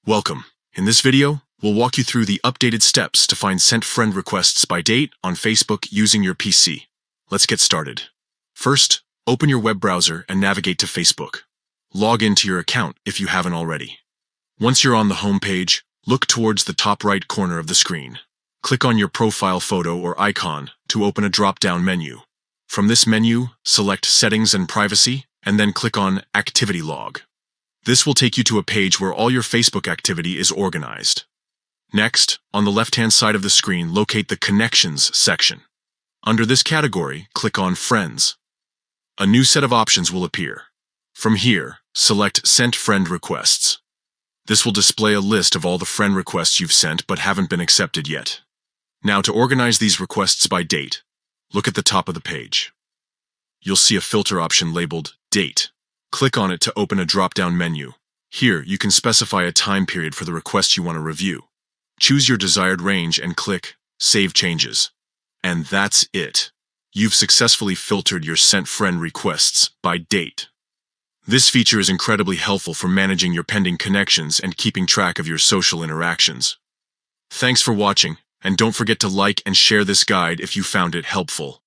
Welcome. In this video, we'll walk you through the updated steps to find sent friend requests by date on Facebook using your PC. Let's get started. First, open your web browser and navigate to Facebook. Log into your account if you haven't already. Once you're on the home page, look towards the top right corner of the screen. Click on your profile photo or icon to open a drop-down menu. From this menu, select Settings and Privacy, and then click on Activity Log. This will take you to a page where all your Facebook activity is organized. Next, on the left-hand side of the screen, locate the Connections section. Under this category, click on Friends. A new set of options will appear. From here, select Sent Friend Requests. This will display a list of all the friend requests you've sent but haven't been accepted yet. Now, to organize these requests by date, look at the top of the page. You'll see a filter option labeled Date. Click on it to open a drop-down menu. Here, you can specify a time period for the request you want to review. Choose your desired range and click Save Changes. And that's it. You've successfully filtered your sent friend requests by date. This feature is incredibly helpful for managing your pending connections and keeping track of your social interactions. Thanks for watching, and don't forget to like and share this guide if you found it helpful.